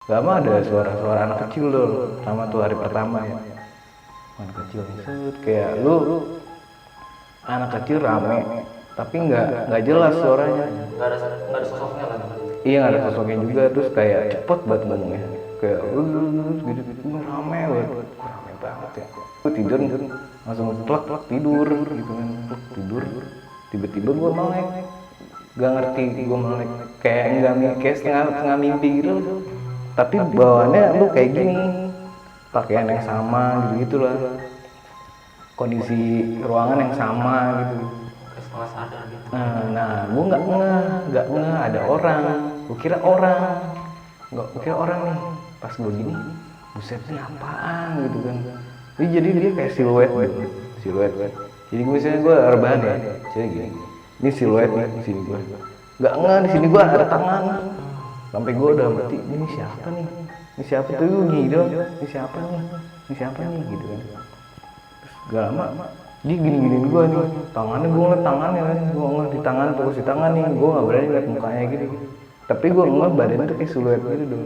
Gak lama ada suara-suara anak kecil loh, sama tuh hari pertama ya. Anak kecil set kayak lu anak kecil rame, tapi nggak jelas suaranya. Nggak ada sosoknya kan? Iya nggak ada sosoknya juga, terus kayak cepet banget ngomongnya, kayak gitu gitu rame banget ya. Gue tidur langsung plak tidur gitu kan, plak tidur. Tiba-tiba gue melek, gak ngerti gue melek kayak kayak setengah mimpi gitu. Tapi bawaannya lu kayak gini, pakaian yang sama gitu gitulah, kondisi ruangan yang sama gitu. Kayak setengah sadar gitu. Nah, gue nggak ngeh ada orang. Gue kira orang nih. Pas gue gini, buset ini apaan gitu kan. Jadi dia kayak siluet. Jadi misalnya gue rebahan ya, jadi gini. Ini siluet nih di sini gue. Nggak ngeh di sini gue ada tangan. Sampai gue udah mati. Ini siapa nih? Ini siapa tuh gitu? Ini siapa nih? Gitu kan. Gak lama dia gini-giniin gue nih, tangannya gue ngeliat tangannya kan, gue ngeliat di tangan, posisi tangan nih, gue gak berani ngeliat mukanya gitu, tapi gue ngeliat badannya tuh kayak siluet gitu dong,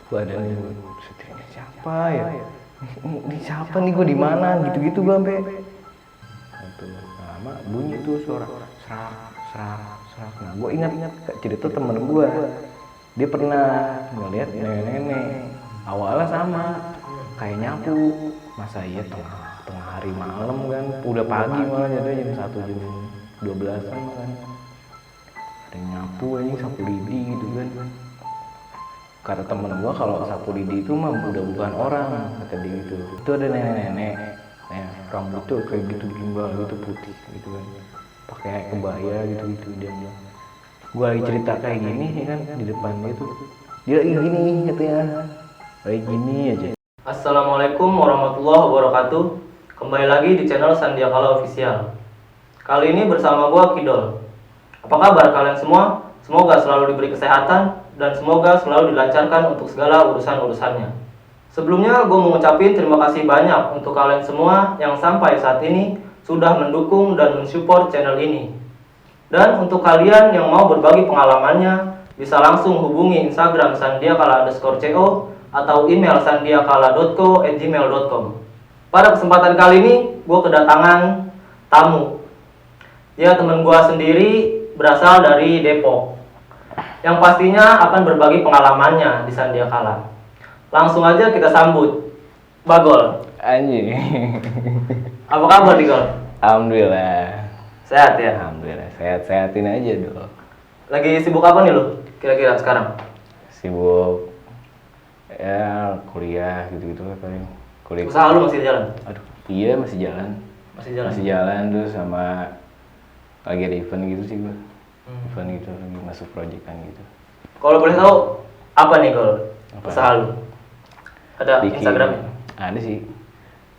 badannya gue, ini siapa ya, ini siapa nih, gue di mana, gitu-gitu gue sampai, lama bunyi tuh suara serak, nah gue ingat cerita temen gue, dia pernah ngeliat nenek-nenek, awalnya sama, kayak nyapu, masa iya tengah hari malam kan, udah pagi malah jadinya jam 1 jam 12-an kan, ada yang nyapu aja sapu lidi gitu kan. Kata temen gua kalau sapu lidi itu mah udah bukan orang, kata dia gitu. Itu ada nenek-nenek, rambut tuh kayak gitu gimbal gitu putih gitu kan, pakai kebaya gitu dia bilang. Gua lagi cerita kayak gini ya kan di depan dia tuh, dia lagi gini katanya, lagi gini aja. Assalamualaikum warahmatullahi wabarakatuh. Kembali lagi di channel Sandiakala Official. Kali ini bersama gua Kidol. Apa kabar kalian semua? Semoga selalu diberi kesehatan dan semoga selalu dilancarkan untuk segala urusan-urusannya. Sebelumnya gue mau ngucapin terima kasih banyak untuk kalian semua yang sampai saat ini sudah mendukung dan mensupport channel ini. Dan untuk kalian yang mau berbagi pengalamannya, bisa langsung hubungi Instagram sandiakala_co atau email sandiakala.co@gmail.com. Pada kesempatan kali ini, gue kedatangan tamu. Dia teman gue sendiri, berasal dari Depok, yang pastinya akan berbagi pengalamannya di Sandiakala. Langsung aja kita sambut Bagol. Anjing. Apa kabar Bagol? Alhamdulillah. Sehat ya? Alhamdulillah, sehat-sehatin aja dulu. Lagi sibuk apa nih lo kira-kira sekarang? Sibuk ya kuliah gitu-gitu lah paling. Kuliah. Usaha lu masih jalan? Aduh, iya masih jalan. Masih jalan tuh, sama lagi ada event gitu sih gua. Event gitu lagi masuk proyekan gitu. Kalau boleh tahu apa nih Gol? Usaha lu? Ada Instagramnya? Ada sih.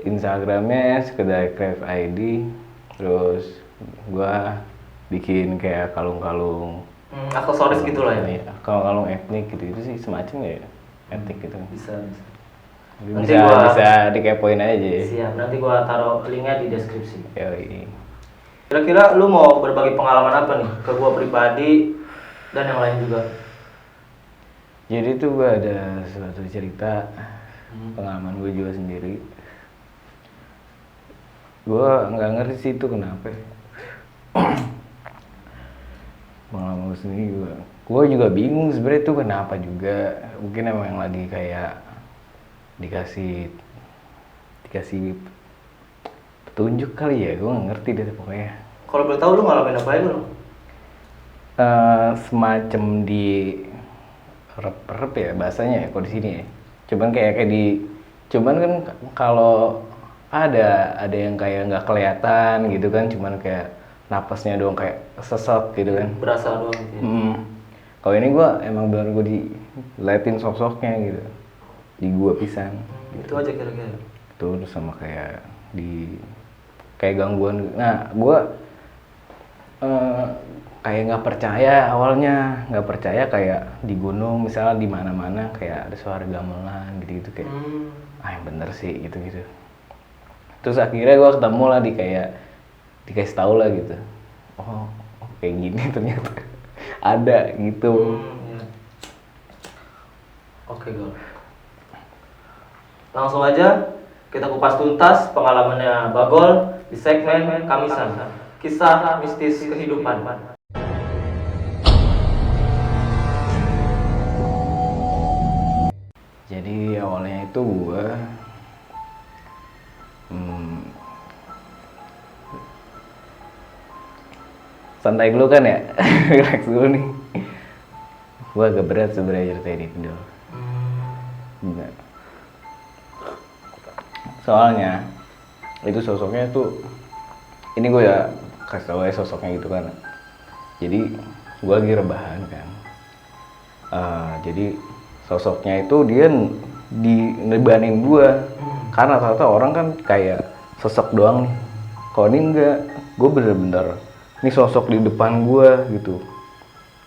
Instagramnya sekedar Craft ID, terus gua bikin kayak kalung-kalung aksesoris gitu lah ya? Kalung-kalung etnik gitu sih, semacam ya etnik gitu. Bisa. Bisa dikepoin aja. Siap, nanti gua taruh linknya di deskripsi. Yoi. Kira-kira lu mau berbagi pengalaman apa nih ke gua pribadi dan yang lain juga? Jadi tuh gua ada suatu cerita pengalaman gue juga sendiri. Gua nggak ngerti sih itu kenapa. Pengalaman gue sendiri gue juga bingung sebenarnya itu kenapa juga. Mungkin emang lagi kayak dikasih petunjuk kali ya, gue nggak ngerti deh pokoknya. Kalau boleh tahu lu ngalamin apa aja lu? Semacam di rep ya bahasanya ya kalau di sini ya. Cuman cuman kan kalau ada yang kayak nggak kelihatan gitu kan, cuman kayak napasnya doang kayak sesek gitu kan. Berasa doang gitu ya. Kalau ini gue emang benar gue diliatin sosoknya gitu, di gua pisan. Itu aja kira-kira. Terus sama kayak kayak gangguan. Nah gue kayak nggak percaya kayak di gunung misalnya di mana-mana kayak ada suara gamelan gitu kayak yang bener sih gitu. Terus akhirnya gue ketemu lah dikasih tahu lah gitu. Oh kayak gini ternyata ada gitu. Oke, Gol. Langsung aja kita kupas tuntas pengalamannya Bagol di segmen Kamisan, kisah mistis kehidupan. Jadi awalnya itu gue santai dulu kan ya, relax dulu nih. Gue agak berat sebenarnya cerita ini dulu. Bener. Soalnya itu sosoknya tuh, ini gue ya kasih tau ya sosoknya gitu kan. Jadi gue lagi rebahan kan. Jadi sosoknya itu dia nebanin gue, karena ternyata orang kan kayak sosok doang nih. Kalau ini enggak, gue bener-bener ini sosok di depan gue gitu.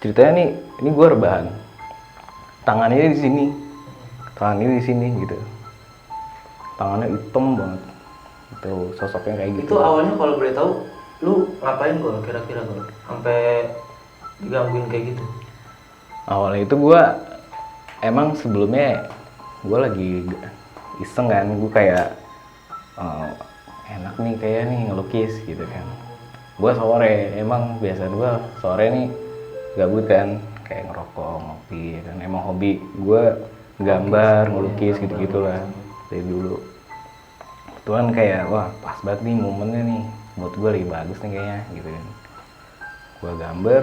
Ceritanya nih, ini gue rebahan, tangannya di sini, tangannya di sini gitu, tangannya hitam banget. Itu sosoknya kayak gitu. Itu awalnya kalau boleh tahu, lu ngapain Gol kira-kira Gol? Sampai digangguin kayak gitu? Awalnya itu gue emang sebelumnya gue lagi iseng kan, gue kayak enak nih kayak nih ngelukis gitu kan. Gue sore, emang biasa gue sore nih gabut kan, kayak ngerokok, ngopi ya kan. Emang hobi gue gambar, ngelukis gitu-gitu lah dari dulu. Kebetulan kayak wah pas banget nih momennya nih, mood gue lagi bagus nih kayaknya gitu kan. Gue gambar,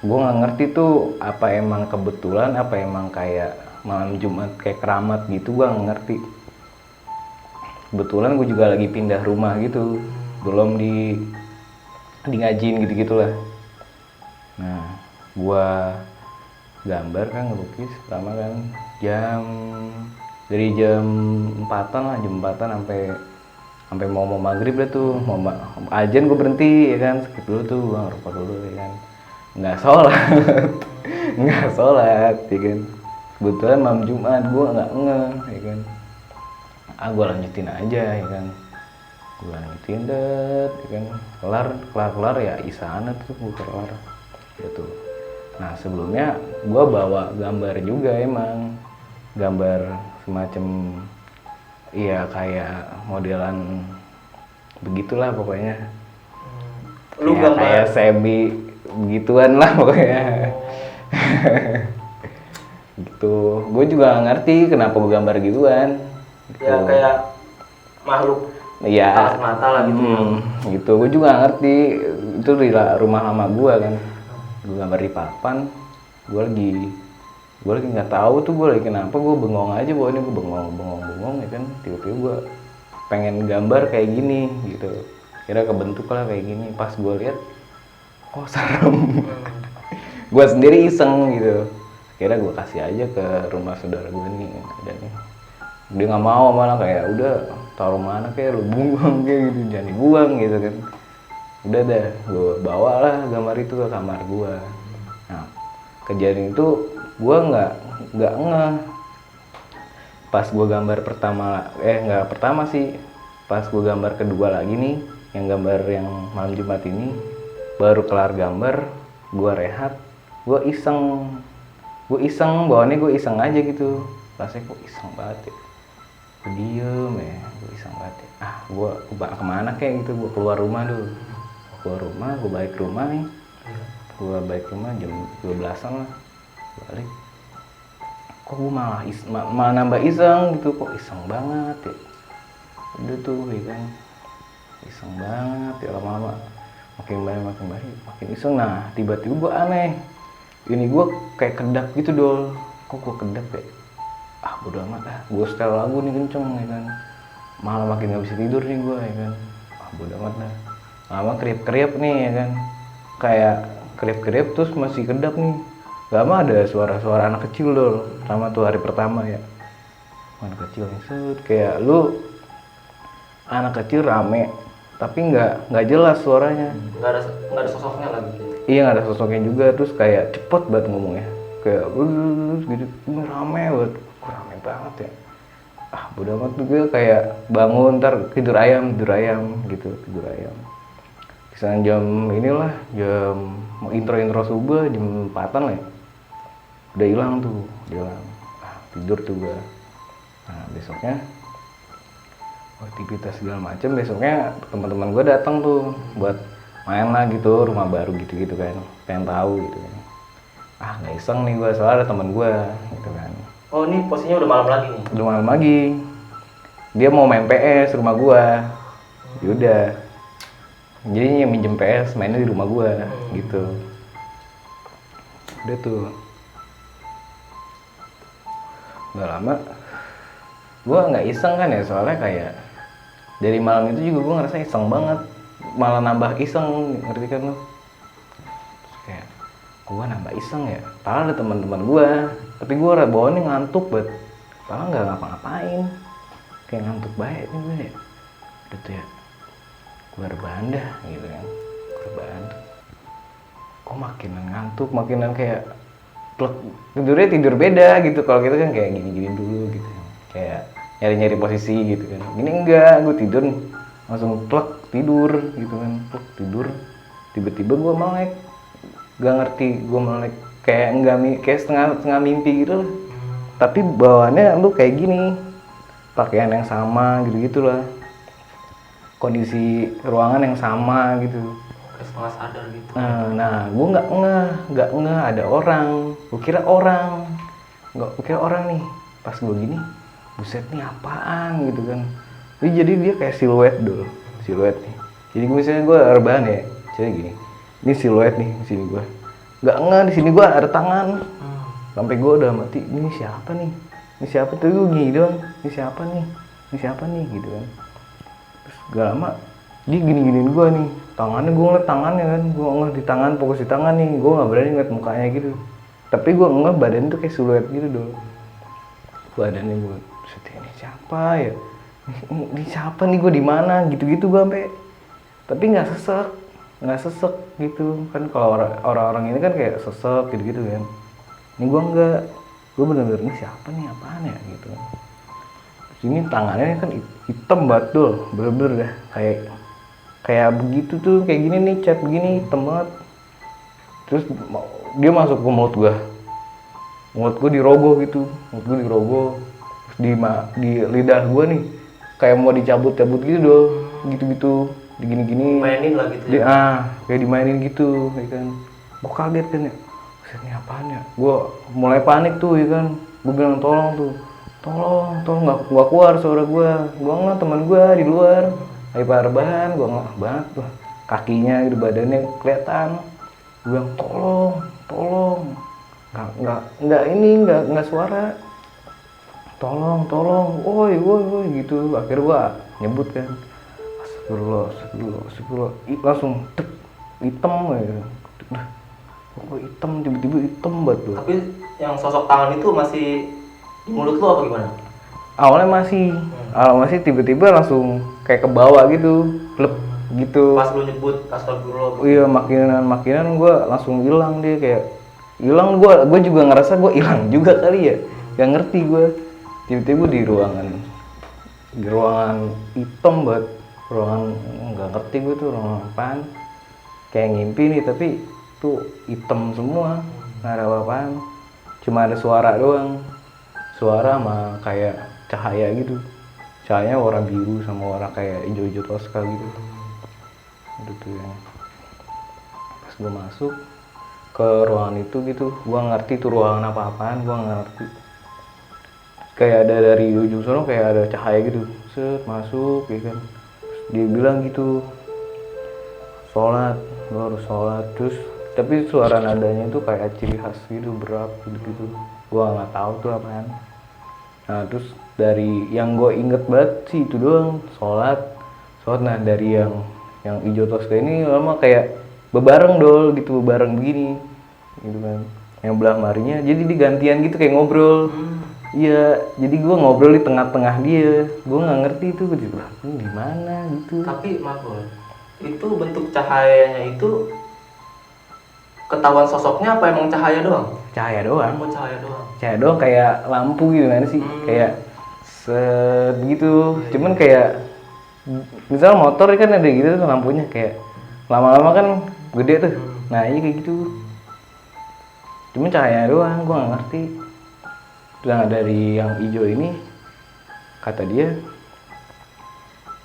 gue nggak ngerti tuh apa emang kebetulan, apa emang kayak malam Jumat kayak keramat gitu, gue nggak ngerti. Kebetulan gue juga lagi pindah rumah gitu, belum di ngajiin gitu-gitulah. Nah, gua gambar kan, ngelukis lama kan, dari jam 4-an lah, jam 4-an sampai mau maghrib dah tuh, mau ajan gue berhenti ya kan, skip dulu tuh, gua ngerokok dulu ya kan, nggak sholat ya kan. Kebetulan malam Jumat gua nggak ngeh ya kan, gua lanjutin aja ya kan, gue lanjutin deh ya kan, kelar ya isana tuh gue kelar gitu. Nah sebelumnya gue bawa gambar juga, emang gambar semacam iya kayak modelan begitulah pokoknya. Lu Ya, gambar kayak semi begituan lah pokoknya. Gitu, gue juga gak ngerti kenapa gue gambar gituan gitu. ya kayak makhluk Iya, kasat mata lah gitu. gitu. Gue juga gak ngerti, itu di rumah lama gue kan, gue gambar di papan, gue lagi nggak tahu tuh gue lagi kenapa, gue bengong aja pokoknya, gue bengong ya kan, tiba-tiba gue pengen gambar kayak gini gitu, kira kebentuk lah kayak gini. Pas gue lihat, kok serem. Gue sendiri iseng gitu, kira gue kasih aja ke rumah saudara gue nih, dan dia nggak mau, malah kayak udah taruh mana kayak lu buang kayak gitu, jangan dibuang gitu kan. Udah dah, gue bawa lah gambar itu ke kamar gue. Nah kejadian itu gue nggak ngeh. Pas gue gambar pertama, nggak pertama sih, pas gue gambar kedua lagi nih, yang gambar yang malam Jumat ini, baru kelar gambar, gue rehat, gue iseng bawaannya, gue iseng aja gitu, rasanya kok iseng banget ya, gue diem ya, gue iseng banget ya. Gue kemana kayak gitu, gue keluar rumah dulu, gue balik rumah nih, jam 12-an lah, balik, kok gue malah nambah iseng gitu, kok iseng banget ya. Udah tuh ya kan, iseng banget ya, lama-lama makin makin iseng. Nah tiba-tiba gue aneh, ini gue kayak kedap gitu dol, kok gue kedap ya, bodo amat gue setel lagu nih kenceng ya kan, malah makin gak bisa tidur nih gue ya kan, bodo amat dah. Lama kriap nih ya kan, kayak kriap terus masih kedap nih. Lama ada suara anak kecil dol, sama tuh hari pertama ya, anak kecil set, kayak lu anak kecil rame tapi nggak jelas suaranya, nggak ada sosoknya lagi. Iya nggak ada sosoknya juga, terus kayak cepet banget ngomongnya, kayak gitu, rame banget ya. Bodo amat tuh, gue kayak bangun ntar tidur ayam gitu, kisaran jam inilah, jam mau intro subuh jam 4-an lah ya. Udah hilang. tidur tuh gue. Nah besoknya aktivitas segala macam, besoknya teman-teman gue datang tuh buat main lah gitu, rumah baru gitu kan, pengen tahu gitu kan. Nggak iseng nih gue, soalnya ada teman gue gitu kan. Oh ini posisinya udah malam lagi nih? Udah malam lagi, dia mau main PS rumah gue. Yaudah, jadi minjem PS, mainnya di rumah gue gitu. Udah tuh nggak lama gue nggak iseng kan ya, soalnya kayak dari malam itu juga gue ngerasa iseng banget, malah nambah iseng, ngerti kan lo? Terus kayak gue nambah iseng ya, padahal ada teman-teman gue, tapi gue bawaannya ngantuk banget, padahal nggak ngapa-ngapain, kayak ngantuk banget nih gue ya. Udah tuh ya, gue rebahan dah gitu kan, rebahan tuh kok makinan ngantuk, makinan kayak tidurnya tidur beda gitu. Kalau gitu kan kayak gini-gini dulu gitu, kayak nyari-nyari posisi gitu kan. Ini enggak, gue tidur langsung plek tidur gitu kan, plek tidur. Tiba-tiba gue melek, gak ngerti gue melek, kayak enggak, kayak setengah mimpi gitu lah. Tapi bawaannya lu kayak gini, pakaian yang sama gitu lah, kondisi ruangan yang sama gitu. Setengah sadar gitu. Nah gue nggak ngeh ada orang. Gue kira orang nih. Pas gue gini, buset nih apaan gitu kan. Jadi dia kayak siluet dulu, siluet nih. Jadi misalnya gue rebahan ya, jadi gini, ini siluet nih di sini gue. Nggak ngeh di sini gue ada tangan. Sampai gue udah mati. Ini siapa nih? Ini siapa tuh? Gue gini doang. Ini siapa nih? Ini siapa nih? Gitu kan. Terus gak lama dia gini-giniin gue nih, tangannya, gue ngeliat tangannya kan, gue ngeliat di tangan, fokus di tangan nih, gue nggak berani ngeliat mukanya gitu, tapi gue ngeliat badan tuh kayak siluet gitu dong, badannya gue, ini siapa ya, ini siapa nih, gue di mana, gitu-gitu gue sampai, tapi nggak sesek gitu kan, kalau orang-orang ini kan kayak sesek gitu-gitu kan, ini gue enggak, gue bener-bener ini siapa nih, apaan ya gitu kan. Ini tangannya kan hitam banget, bener-bener dah kayak begitu tuh, kayak gini nih, cat begini hitam banget. Terus dia masuk ke mulut gue dirogoh gitu, terus di lidah gue nih kayak mau dicabut-cabut gitu doh, gitu digini-gini, mainin lah gitu ya. Kayak dimainin gitu ya kan. Gue kaget kan ya, ini apaan ya, gue mulai panik tuh ya kan. Gue bilang tolong nggak keluar suara gue ngeliat teman gue di luar lagi rebahan, gue ngeliat banget tuh kakinya gitu, badannya kelihatan. Gue bilang tolong, nggak suara, tolong, woi gitu. Akhirnya gue nyebut kan, astagfirullah, langsung hitam ya, kok hitam, tiba-tiba hitam banget tuh. Tapi yang sosok tangan itu masih di mulut lu apa gimana? Awalnya masih tiba-tiba langsung kayak ke bawah gitu, klep gitu. Pas lu nyebut astagfirullah. Iya, makinan gue langsung hilang, dia kayak hilang. Gue juga ngerasa gue hilang juga kali ya, gak ngerti gue. Tiba-tiba di ruangan hitam banget, ruangan nggak ngerti gue tuh ruangan apaan, kayak ngimpi nih tapi tuh hitam semua, nggak ada apa-apaan, cuma ada suara doang, suara sama kayak cahaya gitu, cahayanya warna biru sama warna kayak hijau-hijau toska gitu. Udah tuh ya, pas gue masuk ke ruangan itu gitu, gue ngerti tuh ruangan apa-apaan, gue ngerti. Kayak ada dari ujung sana kayak ada cahaya gitu, set masuk ya kan. Dia bilang gitu, sholat, lo harus sholat. Terus tapi suara nadanya itu kayak ciri khas gitu, berat gitu. Gue nggak tahu tuh apaan. Nah terus dari yang gue inget banget sih itu doang, sholat. Nah dari yang hijau toska ini lama kayak bebareng gitu, bebareng begini gitu kan. Yang belah marinya jadi digantian gitu kayak ngobrol. Iya, jadi gue ngobrol di tengah-tengah dia. Gue nggak ngerti itu, gue juga ini gimana gitu. Tapi maaf bro, itu bentuk cahayanya itu ketahuan sosoknya apa emang cahaya doang? Cahaya doang. Oh, cahaya doang. Cahaya doang kayak lampu gitu kan sih, kayak begitu. Cuman kayak misal motor kan ada gitu tuh lampunya, kayak lama-lama kan gede tuh. Nah iya kayak gitu. Cuman cahaya doang, gue nggak ngerti. Nah dari yang hijau ini kata dia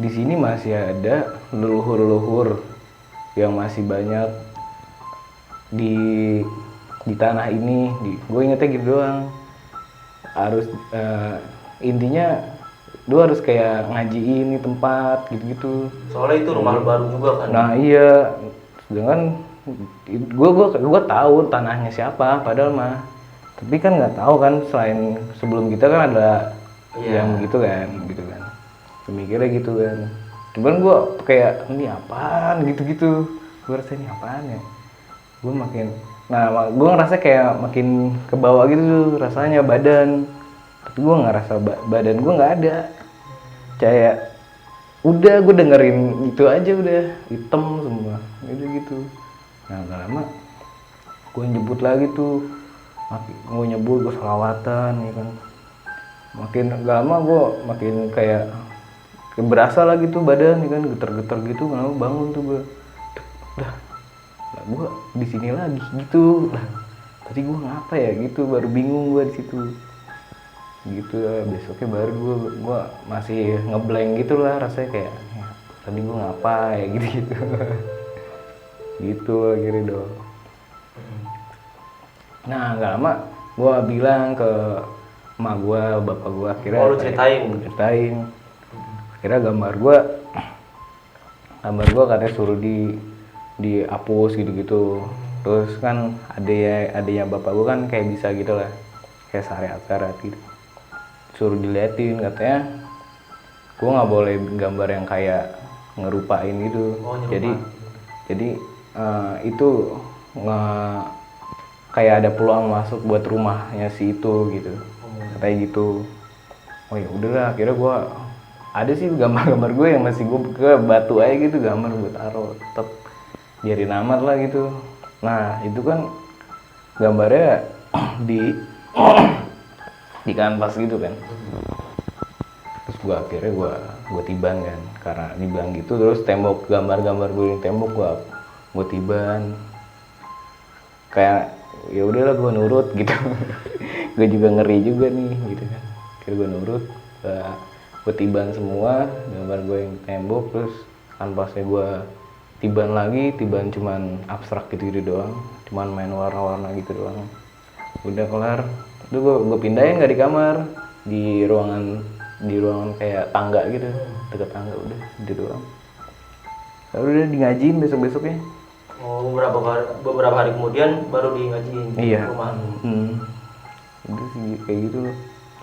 di sini masih ada leluhur-leluhur yang masih banyak di tanah ini. Gue ingetnya gitu doang. Harus intinya lu harus kayak ngajiin di tempat gitu-gitu. Soalnya itu rumah lu baru juga kan. Nah iya, sedangkan gue tahu tanahnya siapa padahal mah, tapi kan nggak tahu kan selain sebelum kita kan ada yang gitu kan. Pemikirnya gitu kan. Cuman gue kayak ini apaan gitu-gitu. Gue rasa ini apaan ya. Gue makin, nah gue ngerasa kayak makin ke bawah gitu tuh rasanya badan. Tapi gue ngerasa badan gue nggak ada. Kayak udah gue dengerin itu aja udah hitam semua. Udah gitu. Nah gak lama gue nyebut lagi tuh. Gue nyebut, gue selawatan ya kan. Makin gak lama gue makin kayak berasa lagi tuh badan ya kan, getar-getar gitu. Gak lama bangun tuh gue. Dah, gue di sini lagi gitu. Lah, tadi gue ngapa ya gitu, baru bingung gue di situ. Gitu ya, besoknya baru gue masih ngeblank gitu lah rasanya kayak ya, tadi gue ngapa ya gitu. Gitu akhirnya dong. Nah gak lama gue bilang ke emak gue, bapak gue akhirnya. Oh lu ceritain. Akhirnya gambar gue katanya suruh dihapus gitu-gitu. Terus kan adanya bapak gue kan kayak bisa gitu lah, kayak syariat gitu, suruh diliatin katanya gue nggak boleh gambar yang kayak ngerupain gitu. Jadi itu kayak ada peluang masuk buat rumahnya si itu gitu, katanya gitu. Oh ya udahlah, akhirnya gue ada sih gambar-gambar gue yang masih gue ke batu aja gitu, gambar gue taruh tetap biarin amat lah gitu. Nah itu kan gambarnya di kanvas gitu kan. Terus gue akhirnya gue tiban kan, karena dibilang gitu. Terus tembok gambar-gambar gue di tembok gue tiban. Kayak ya udahlah gue nurut gitu. Gue juga ngeri juga nih gitu kan. Akhirnya gue nurut, gue tiban semua gambar gue yang tembok. Terus kanvasnya gue tiban lagi, tiban cuman abstrak gitu doang, cuman main warna-warna gitu doang. Udah kelar, itu gue pindahin nggak di kamar, di ruangan kayak tangga gitu, deket tangga, udah gitu doang. Lalu udah di ngajiin besoknya. Oh beberapa hari kemudian baru di ngajiin. Iya. Rumah. Udah sih kayak gitu loh.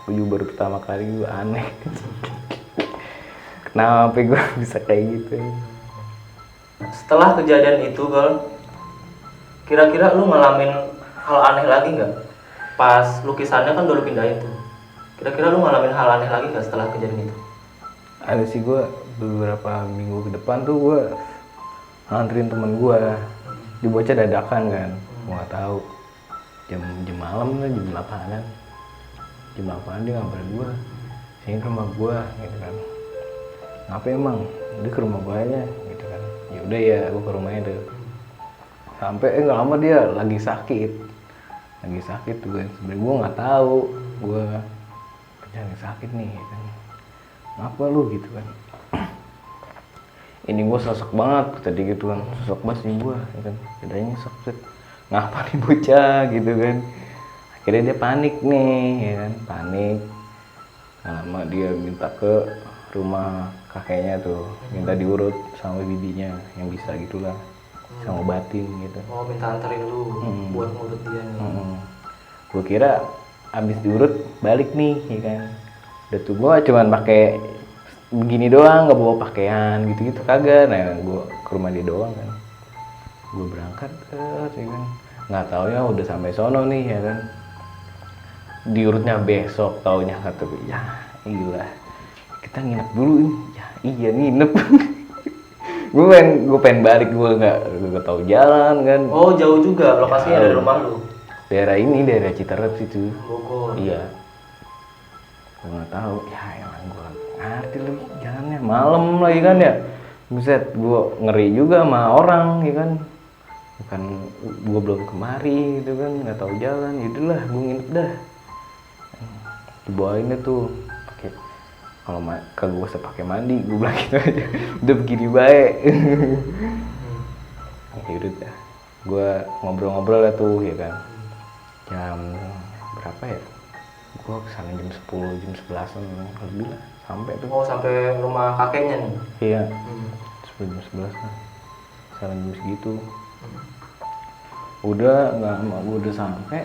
Gue juga baru pertama kali, gue aneh. Kenapa gue bisa kayak gitu? Setelah kejadian itu, Gol, kira-kira lu ngalamin hal aneh lagi nggak? Pas lukisannya kan udah lu pindahin tuh. Kira-kira lu ngalamin hal aneh lagi nggak setelah kejadian itu? Ada sih, gue beberapa minggu ke depan tuh gue nganterin temen gue. Di bocah dadakan kan, gue nggak tahu. Jam malam lah, jam 8-an. Jam 8 dia ngabarin gue, sini ke rumah gue gitu kan. Ngapa emang? Dia ke rumah gue aja gitu kan. Ya udah ya, gue ke rumahnya tuh. Sampai nggak lama dia lagi sakit tuh kan. Sebenarnya gue nggak tahu, gue lagi sakit nih kan. Ngapa lu gitu kan? Ini gue sosok banget tadi gitu kan, sosok banget sih gue kan. Bedanya sosok ngapa nih bocah gitu kan. Akhirnya dia panik nih ya kan, panik. Nggak lama dia minta ke rumah kakeknya tuh, minta diurut sama bibinya yang bisa gitulah, sama obatin gitu. Oh minta anterin lu buat ngurut dia nih. Gue kira abis diurut balik nih ya kan. Udah tuh gue cuman pakai begini doang, nggak bawa pakaian gitu kagak. Nah gue ke rumah dia doang kan. Gue berangkat ya kan, nggak tahu ya udah sampai sono nih ya kan. Diurutnya besok, taunya kata gue ya gila, kita nginep dulu nih. Ya iya nginep. gue pengen balik, gue nggak tahu jalan kan. Oh jauh juga lokasinya dari rumah lu? Daerah Citerep situ. Bogor. Iya. Gue nggak tahu. Ya emang gue ngerti lagi jalannya, malam lagi kan ya. Buset, gue ngeri juga sama orang ya kan. Bukan gue belum kemari gitu kan, nggak tahu jalan. Yaudahlah, gue nginep dah. dibawain deh tuh pakai, kalau kagak usah pakai mandi gue bilang gitu aja, udah begini baik. Ya udah dah, gue ngobrol-ngobrol lah tuh ya kan, jam berapa ya, gue kesana jam 10, jam 11an lebih lah sampai tuh. Oh, sampai rumah kakeknya nih. Iya, 10 jam 11 lah, kesana jam segitu. Udah nggak lama gue udah sampai,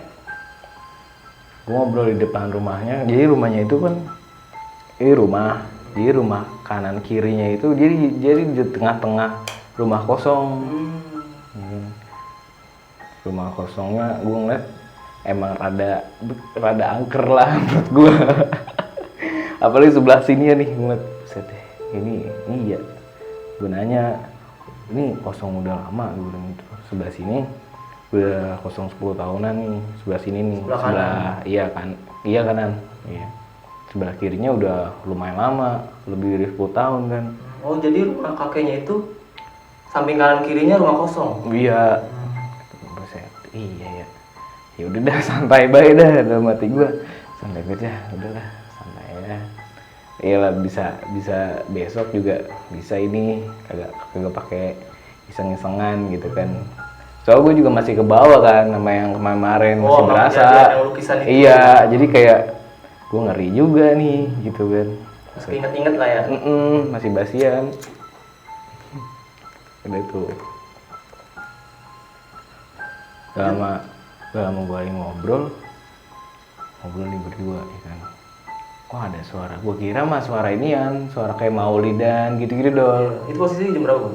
gue ngobrol di depan rumahnya. Jadi rumahnya itu kan jadi rumah kanan kirinya itu jadi di tengah-tengah rumah kosong. Rumah kosongnya gue ngeliat emang rada angker lah menurut gue. Apalagi sebelah sini ya nih, ngeliat set ini iya, gue nanya ini kosong udah lama, gue bilang gitu. Sebelah sini udah kosong 10 tahunan nih, sebelah sini nih, sebelah iya kanan, iya. Sebelah kirinya udah lumayan lama, lebih dari 10 tahun kan. Oh, jadi rumah kakeknya itu samping kanan kirinya rumah kosong. Iya. Buset, iya ya. Ya udah dah, santai bae dah dalam hati gue. Santai aja, udahlah, santai ya. Iyalah, bisa besok juga bisa ini kagak pakai iseng-isengan gitu kan. Soalnya gue juga masih ke bawah kan sama yang kemarin, masih berasa. Iya, jadi kayak gue ngeri juga nih gitu kan. Masih inget-inget lah ya. Masih basian. Udah tuh. Gak lama gue lagi ngobrol nih berdua ya kan. Kok ada suara? Gue kira mah suara inian, suara kayak maulidan gitu-gitu dol. Itu posisi jam berapa?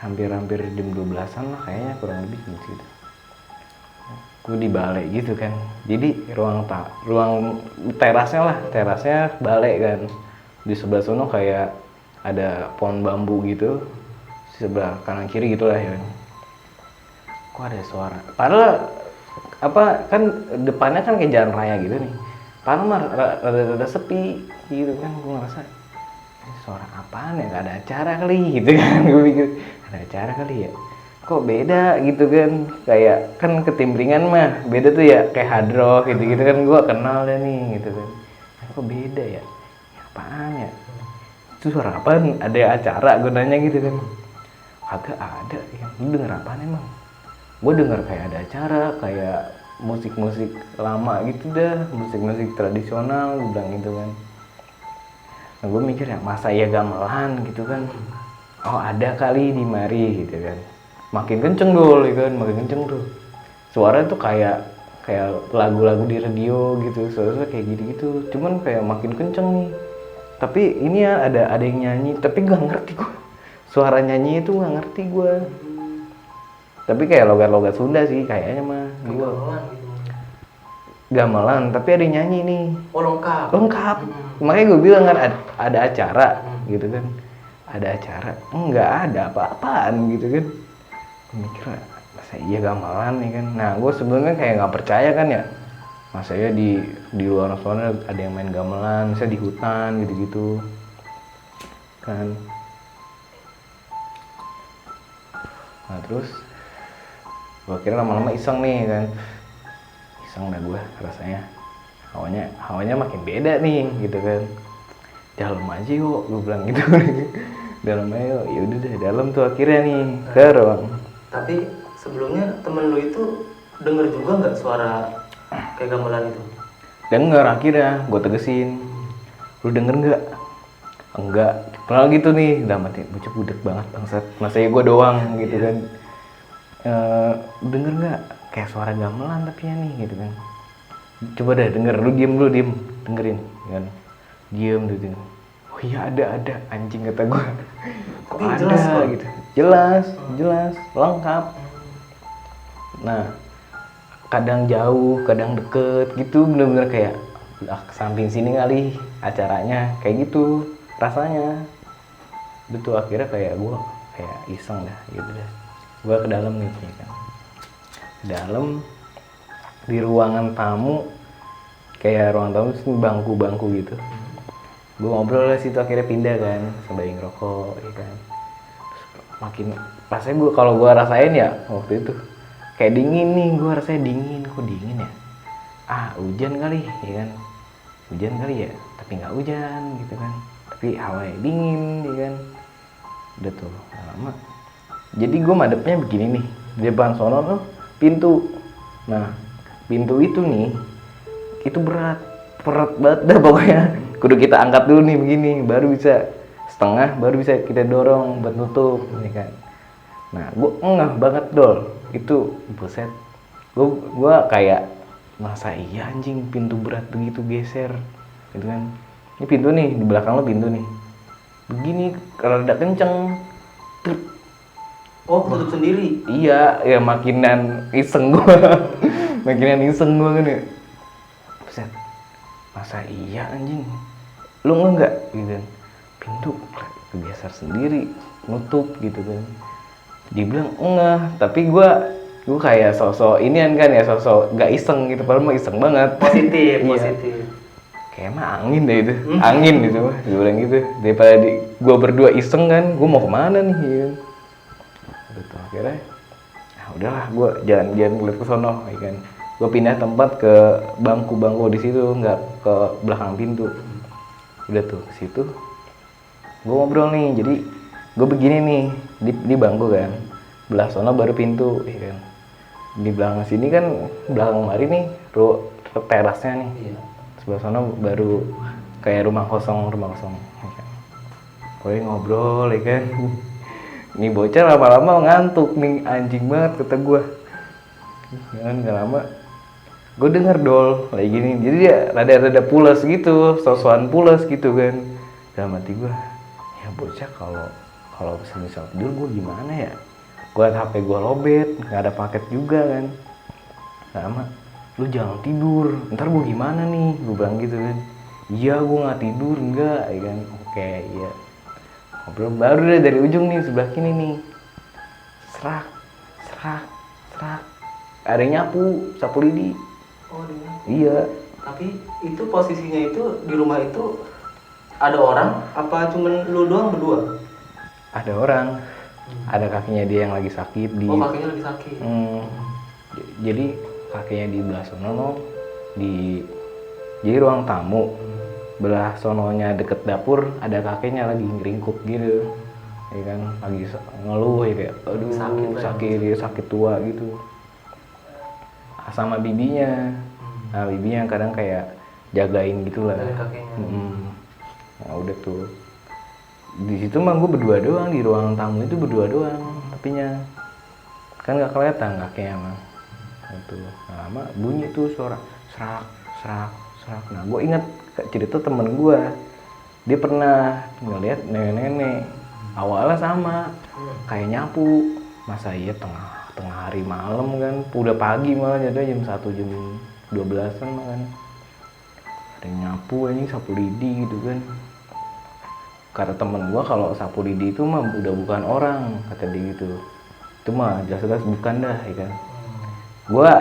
Hampir jam 12-an lah kayaknya, kurang lebih gitu. Gue di balai gitu kan. Jadi ruang terasnya balai kan. Di sebelah sono kayak ada pohon bambu gitu. Di sebelah kanan kiri gitu lah ya. Kok ada suara? Padahal kan depannya kan kayak jalan raya gitu nih. Padahal mah rada sepi gitu kan. Gue ngerasa ini suara apaan ya? Gak ada acara kali gitu kan. Gue pikir ada acara kali ya. Kok beda gitu kan, kayak kan Ketimbringan mah beda tuh ya, kayak Hard Rock gitu kan, gue kenal deh nih gitu kan. Kok beda ya, apaan ya, itu suara apaan, ada acara gue nanya gitu kan. Kagak ada ya. Lu denger apaan emang? Gue denger kayak ada acara, kayak musik-musik lama gitu dah, musik-musik tradisional, gue bilang gitu kan. Nah gue mikir ya, masa ya gamelan gitu kan. Oh ada kali di mari gitu kan. Makin kenceng dol ya kan, makin kenceng tuh. Suara tuh kayak lagu-lagu di radio gitu, suara kayak gitu-gitu. Cuman kayak makin kenceng nih. Tapi ini ya ada yang nyanyi, tapi gak ngerti gue. Suara nyanyi itu gak ngerti gue. Tapi kayak logat-logat Sunda sih kayaknya mah. Gamelan gitu. Gamelan, tapi ada yang nyanyi nih. Oh lengkap. Makanya gue bilang kan ada acara gitu kan. Ada acara, enggak ada apa-apaan gitu kan. Mikir masa iya gamelan nih kan. Nah gue sebelumnya kayak nggak percaya kan ya, masa ya di luar sana ada yang main gamelan, misalnya di hutan gitu-gitu kan. Nah terus gue kira lama-lama iseng nih kan, iseng dah gue rasanya, hawanya makin beda nih gitu kan. Dalam aja yuk, gue bilang gitu. Dalam aja yuk, yaudah deh dalam tuh akhirnya nih ke ruang. Tapi sebelumnya temen lu itu denger juga nggak suara kayak gamelan itu? Denger akhirnya, gue tegesin. Lu denger nggak? Enggak. Padahal gitu nih, udah mati. Bocah budek banget bangsat. Masanya gue doang gitu kan. Denger nggak? Kayak suara gamelan tapi ya nih gitu kan. Coba deh denger, lu diem, dengerin kan. Diem gitu. Oh iya ada anjing kata gue. Kok ada jelas, gitu. Jelas, lengkap. Nah, kadang jauh, kadang deket gitu, bener-bener kayak samping sini kali acaranya, kayak gitu rasanya. Betul akhirnya kayak gue kayak iseng dah gitu deh. Gue ke dalam nih kan. Dalam di ruangan tamu, kayak ruang tamu bangku-bangku gitu. Gue ngobrol lah situ, akhirnya pindah kan sambil ngerokok ya kan. Makin rasanya kalau gue rasain ya waktu itu kayak dingin nih, gue rasanya dingin. Kok dingin ya? Hujan kali ya kan. hujan kali ya, tapi nggak hujan gitu kan, tapi hawanya dingin ya kan. Udah tuh nggak lama, jadi gue madepnya begini nih, di depan sono tuh pintu. Nah pintu itu nih, itu berat banget dah pokoknya. Kudu kita angkat dulu nih begini, baru bisa setengah, baru bisa kita dorong buat nutup ya kan. Nah gue ngeh banget dol, itu buset, gue kayak masa iya anjing pintu berat begitu geser gitu kan. Ini pintu nih, di belakang lo pintu nih begini rada kenceng. Oh, tutup sendiri. Iya, ya makinan iseng gua. Makinan iseng gua kan ya. Buset. Masa iya anjing. Lu enggak gitu kan. Pintu kegeser sendiri, nutup gitu kan. Dibilang enggak, tapi gua kayak sosok inian kan ya, sosok gak iseng gitu, padahal mah iseng banget. Positif, Iya. positif. Kayak mah angin deh itu, angin gitu mah, gue bilang gitu. Daripada gue berdua iseng kan, gue mau kemana nih ya. Gitu akhirnya, nah udahlah gue jalan-jalan ngeliat ke sono, ya kan. Gue pindah tempat ke bangku-bangku di situ, nggak ke belakang pintu. Udah tuh ke situ, gue ngobrol nih. Jadi gue begini nih di bangku kan, belah sono baru pintu, ya kan. Di belakang sini kan, belakang mari nih, terasnya nih. Iya. Sebelah sana baru kayak rumah kosong ya kan. Pokoknya ngobrol ya kan. Nih bocah lama-lama ngantuk nih, anjing banget kata gue kan. Gak lama gue denger dol kayak gini, jadi dia rada-rada pules gitu, sosokan pules gitu kan. Dalam hati gue, ya bocah kalau misal tidur gue gimana ya. Gue HP gue lobet, nggak ada paket juga kan. Gak lama, lu jangan tidur, ntar gue gimana nih, gue bilang gitu kan. Iya gue nggak tidur, enggak ya kan. Oke iya. Ngobrol baru deh dari ujung nih, sebelah kini nih, serak ada yang nyapu, sapu lidi. Oh, dia. Iya. Tapi itu posisinya itu di rumah itu ada orang apa cuman lu doang berdua? Ada orang, ada kakinya dia yang lagi sakit di. Oh, kakinya lagi sakit. Jadi kakinya di belah sono, jadi ruang tamu. Belah sononya deket dapur ada kakeknya lagi ngeringkuk gitu, ya kan, lagi ngeluh ya kayak aduh sakit dia, sakit tua gitu. Sama bibinya. Nah bibinya kadang kayak jagain gitulah. Nah udah tuh di situ mah gue berdua doang, di ruang tamu itu berdua doang, tapinya kan nggak kelihatan kakeknya mah. Itu nah, lama bunyi tuh suara serak. Nah gue ingat cerita temen gue, dia pernah ngeliat nenek-nenek awalnya sama kayak nyapu. Masa iya tengah hari malam kan, udah pagi malah, jadi jam 1 jam 12-an mah kan ada yang nyapu anjing, sapu lidi gitu kan. Kata temen gue kalau sapu lidi itu mah udah bukan orang, kata dia gitu. Itu mah jelas-jelas bukan dah ya kan. Gue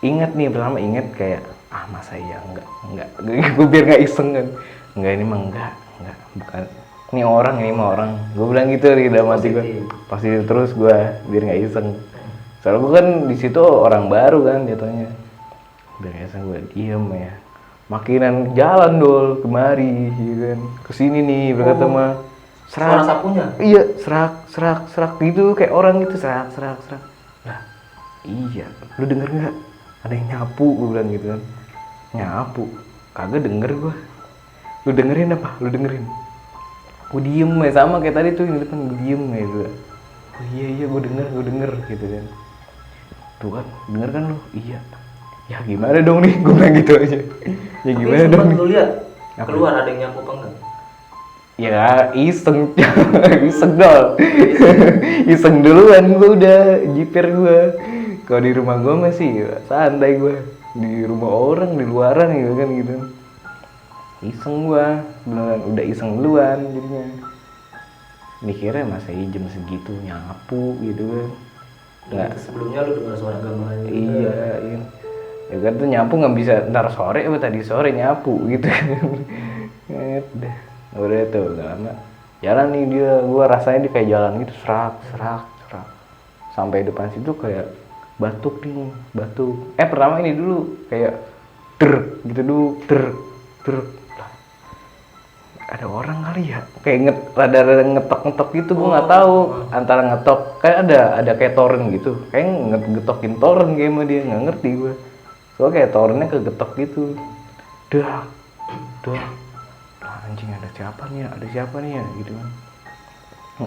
inget nih, pertama inget kayak masa iya enggak gue biar nggak iseng kan, enggak ini mah enggak bukan ini orang, gue bilang gitu di dalam hati gue. Pasti terus gue biar nggak iseng, soalnya gue kan di situ orang baru kan jatuhnya. Biar nggak iseng gue diem ya, makinan jalan dol kemari ya kan, kesini nih berkata mah Suara sapunya? Iya, serak gitu kayak orang gitu, serak. Lah iya, lu denger nggak ada yang nyapu, gue bilang gitu kan. Nyapu kagak denger gue. Lu dengerin apa? Lu dengerin. Gue diem ya, sama kayak tadi tuh yang di depan, gue diem ya gue. Oh iya gue denger gitu kan. Tuh kan, denger kan lu? Iya. Ya gimana dong nih, gue bilang gitu aja. Ya gimana dong? Tapi lu lihat keluar ada yang nyapu apa enggak? Ya iseng dong. Iseng duluan gue udah jiper gue. Kalau di rumah gue masih santai gue. Di rumah orang, di luaran gitu kan gitu. Iseng gue, beneran udah iseng duluan jadinya. Mikirnya masa jam segitu nyapu gitu kan. Nggak. Sebelumnya lu dengar suara gamelan juga. Iya. Ya kan tuh nyapu nggak bisa ntar sore, tadi sore nyapu gitu. Udah tuh gak lama jalan nih dia, gue rasanya dia kayak jalan gitu serak. Sampai depan situ kayak batuk. Pertama ini dulu kayak der gitu dulu, Terus ada orang kali ya, kayak rada ngetok gitu, gue nggak tahu antara ngetok kayak ada kayak toren gitu, kayak ngetokin toren kayak sama dia, nggak ngerti gue. Soalnya kayak torennya kegetok gitu. Dah, anjing ada siapa nih ya gitu kan.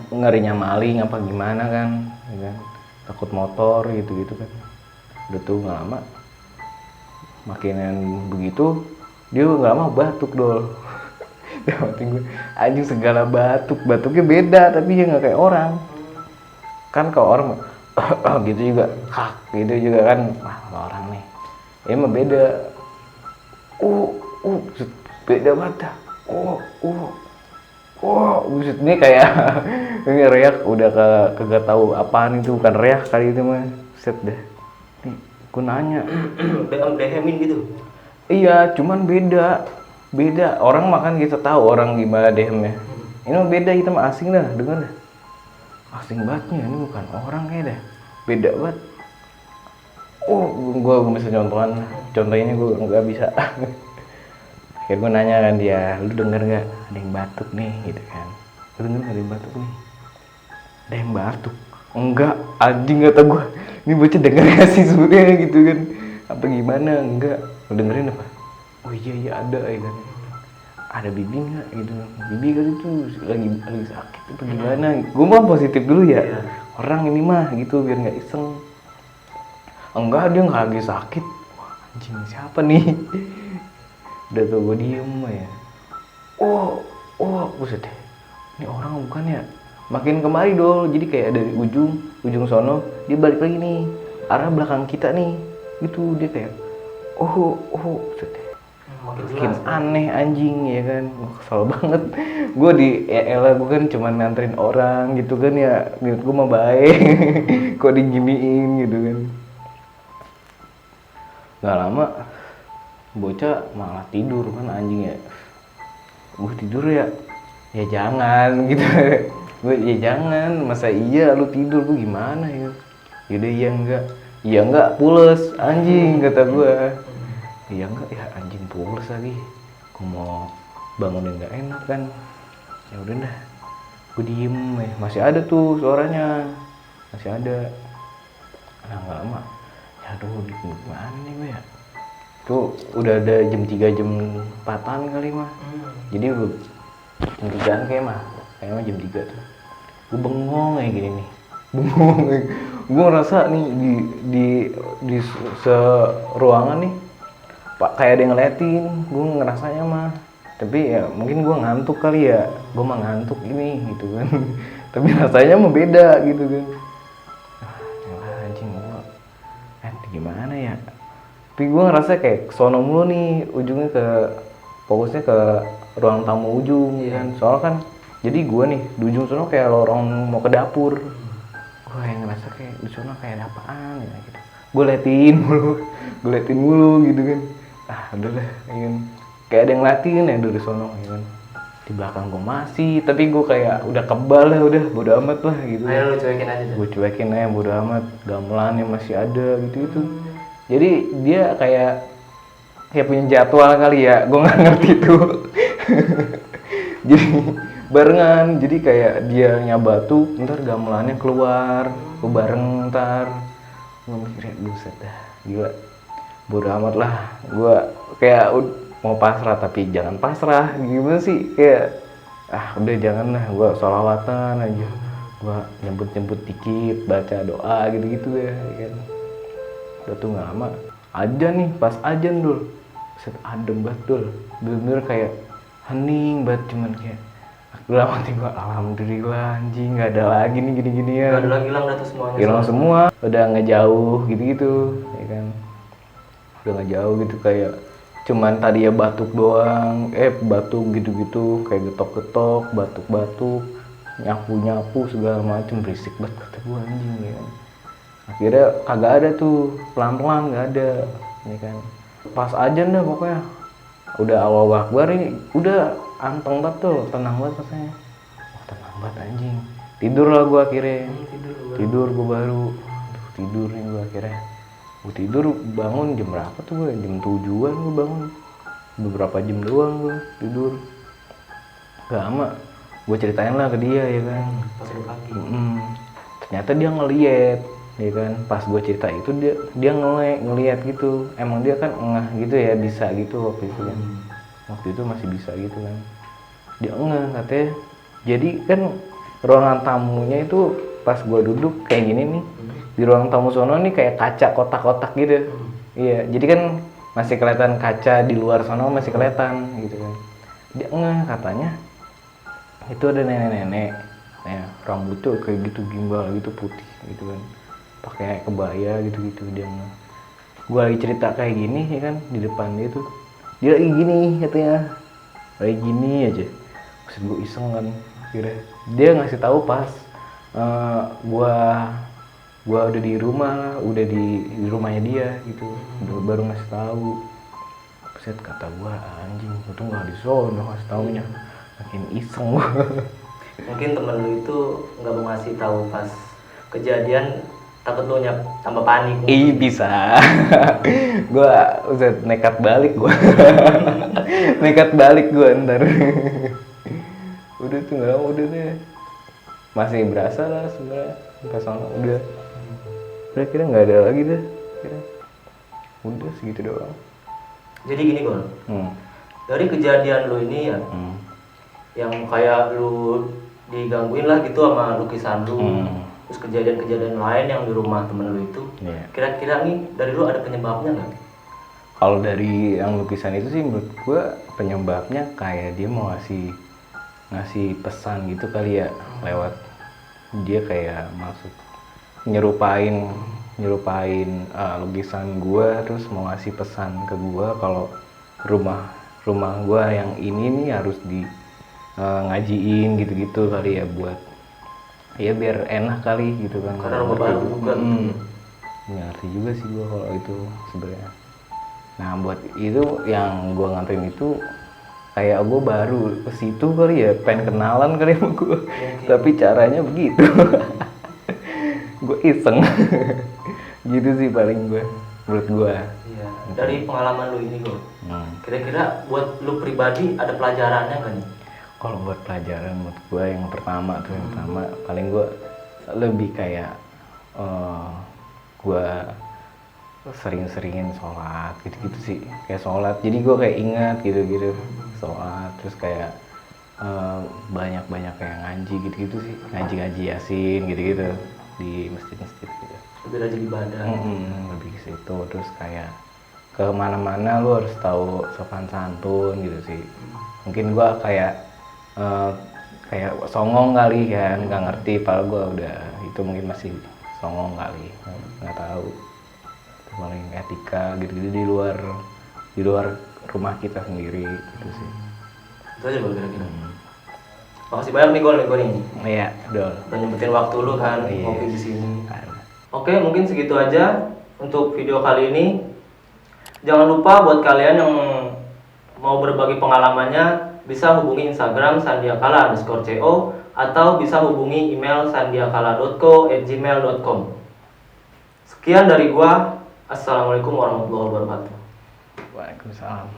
Ngerinya maling apa gimana kan, ya kan? Takut motor gitu kan. Udah tuh nggak lama, makinan begitu dia nggak lama batuk dol. Gue anjing segala batuknya beda tapi dia nggak kayak orang kan. Kalau orang gitu juga gitu juga kan, wah orang nih ini mah beda. Beda banget dah. Buset ini kayak ini reak udah kagak tahu apaan itu, bukan reak kali itu mah. Set dah nih gue nanya dehemin gitu. Iya cuman beda orang makan kita tahu orang gimana dehemnya. Ini mah beda, kita mah asing dah, denger dah asing bangetnya, ini bukan orang kayak dah, beda banget. Gue bisa contohnya gue nggak bisa. Akhirnya gue nanya kan dia, lu denger nggak ada yang batuk nih gitu kan, lu denger nggak ada yang batuk nih, ada yang batuk enggak anjing, kata gue ini bocah denger gak sih sebenarnya gitu kan, apa gimana, enggak lu dengerin apa. Oh iya ada ya kan, ada bibi nggak gitu, bibi kan itu lagi sakit apa gimana. Gue mah positif dulu ya, orang ini mah gitu biar nggak iseng. Enggak, dia nggak lagi sakit. Wah anjing siapa nih. Udah tuh gue diem ya. Buset deh, ini orang bukan ya. Makin kemari dol, jadi kayak dari ujung sono dia balik lagi nih arah belakang kita nih gitu. Dia kayak buset deh, makin aneh anjing ya kan. Gue kesel banget. Gue gue kan cuma nganterin orang gitu kan ya, niat gue mah baik. Kok diginiin gitu kan. Gak lama bocah malah tidur kan anjing ya. Gue tidur ya jangan gitu. Gue ya jangan, masa iya lu tidur, gue gimana ya. Yaudah iya enggak pules anjing, kata gue. Iya enggak ya anjing, pules lagi. Gue mau bangunin nggak enak kan. Ya udah dah, gue diem ya. Masih ada tuh suaranya, masih ada. Nah nggak lama, ya aduh gimana nih gue ya. Tuh udah ada jam 3 jam 4-an kali mah. Jadi gue jam 3-an kayaknya jam 3 tuh. Gue bengong kayak gini nih. Gue ngerasa nih di ruangan nih Pak kayak ada yang ngeliatin, gue ngerasanya mah. Tapi ya mungkin gue ngantuk kali ya, gue mah ngantuk ini gitu kan. Tapi rasanya mah beda gitu kan. Anjing gue, gimana ya? Tapi gue ngerasa kayak sono mulu nih, ujungnya fokusnya ke ruang tamu ujung kan. Soalnya kan, jadi gue nih di ujung sono kayak lorong mau ke dapur. Gue yang ngerasa kayak di sono kayak ada apaan ya gitu. Gue liatin mulu gitu kan. Udahlah, ya kan. Kayak ada yang ngeliatin ya dari sono ya kan. Di belakang gue masih, tapi gue kayak udah kebal lah, udah bodo amat lah gitu. Ayo lu cuekin aja. Gue cuekin aja, bodo amat. Gamelannya masih ada gitu. Jadi dia kayak punya jadwal kali ya, gue nggak ngerti tuh. Jadi barengan, jadi kayak dia nyabatuk, ntar gamelannya keluar, gue bareng ntar. Gue mikirnya buset dah, gila. Bodo amat lah, gue kayak mau pasrah tapi jangan pasrah, gimana sih, kayak udah jangan lah, gue sholawatan aja, gue nyebut dikit, baca doa gitu ya kan. Udah tuh nggak lama, ajan nih, pas ajan dul, set adem banget dul, bener-bener kayak hening banget, cuman kayak dalam hati gue, alhamdulillah anjing nggak ada lagi nih gini-gini ya. Nggak ada lagi, hilang data semuanya. Hilang semua, udah nggak jauh gitu ya kan. Udah nggak jauh gitu, kayak cuman tadi ya batuk doang, batuk gitu-gitu, kayak getok-getok, batuk-batuk, nyapu-nyapu segala macem, berisik banget kata gue anjing ya kan. Akhirnya kagak ada tuh, pelan-pelan nggak ada ya kan. Pas ajan dah pokoknya udah Allahu Akbar ini, udah anteng banget tuh, tenang banget rasanya. Wah tenang banget anjing, tidur lah gue akhirnya. Tidur gue baru tidur nih gue akhirnya. Gue tidur bangun jam berapa tuh gue, jam 7-an gue bangun. beberapa jam doang gue tidur. Gak lama gue ceritain lah ke dia ya kan. Pas udah pagi. Ternyata dia ngeliat ya kan, pas gue cerita itu dia ngeliat gitu. Emang dia kan engah gitu ya, bisa gitu waktu itu kan. Waktu itu masih bisa gitu kan. Dia engah katanya. Jadi kan ruangan tamunya itu pas gue duduk kayak gini nih, di ruang tamu sono nih kayak kaca kotak-kotak gitu. Iya, jadi kan masih kelihatan kaca di luar sono, masih kelihatan gitu kan. Dia engah katanya itu ada nenek-nenek ya, rambutnya kayak gitu gimbal gitu, putih gitu kan, pakai kebaya gitu-gitu. Dia engah. Gue lagi cerita kayak gini ya kan, di depan dia tuh dia lagi gini katanya, lagi gini aja. Maksud gue iseng kan, kira dia ngasih tahu pas gua udah di rumah, udah di rumahnya dia gitu. Baru ngasih tahu. Set, kata gua anjing, itu nggak di sono ngasih taunya, makin iseng gua. Mungkin temen lu itu nggak mau ngasih tahu pas kejadian, takut lu tambah panik. Ih bisa. Gua udah nekat balik gua. Nekat balik gua ntar. Udah tuh nggak lama udah deh. Masih berasa lah sebenarnya pas sana udah kira nggak ada lagi deh. Udah segitu doang. Jadi gini Gol, dari kejadian lu ini ya, yang kayak lu digangguin lah gitu sama lukisan lu, terus kejadian-kejadian lain yang di rumah temen lu itu, kira-kira nih dari lu ada penyebabnya nggak? Kalau dari yang lukisan itu sih menurut gua penyebabnya kayak dia mau ngasih pesan gitu kali ya, lewat dia kayak maksud nyerupain lukisan gua, terus mau ngasih pesan ke gua kalau rumah gua yang ini nih harus di ngajiin gitu-gitu kali ya, buat ya biar enak kali gitu kan. Karena rumah baru juga. Ngerti juga sih gua kalau itu sebenarnya. Nah buat itu yang gua nganterin itu kayak gue baru ke situ kali ya, pengen kenalan kali sama gue. Tapi caranya begitu. Gue iseng. Gitu sih paling gue, menurut gue. Iya. Dari pengalaman lu ini Gol, kira-kira buat lu pribadi ada pelajarannya kan? Kalau buat pelajaran menurut gue yang pertama paling gue lebih kayak gue sering-seringin sholat gitu-gitu sih, kayak sholat. Jadi gue kayak ingat gitu-gitu sholat, terus kayak banyak-banyak kayak ngaji gitu-gitu sih, ngaji Yasin gitu-gitu di masjid-masjid gitu. Lebih rajin ibadah. Lebih ke situ. Terus kayak ke mana-mana lu harus tahu sopan santun gitu sih. Mungkin gue kayak songong kali kan, nggak ngerti, padahal gue udah itu mungkin masih songong kali, nggak tahu. Itu paling etika gitu-gitu di luar rumah kita sendiri gitu sih. Itu aja Gol kira-kira. Makasih banyak nih Gol nih. Iya, Dol. Udah nyempetin waktu lu kan ngopi di sini. Oke, mungkin segitu aja untuk video kali ini. Jangan lupa buat kalian yang mau berbagi pengalamannya, bisa hubungi Instagram sandiakala_co atau bisa hubungi email sandiakala.co@gmail.com. Sekian dari gua. Assalamualaikum warahmatullahi wabarakatuh. Waalaikumsalam.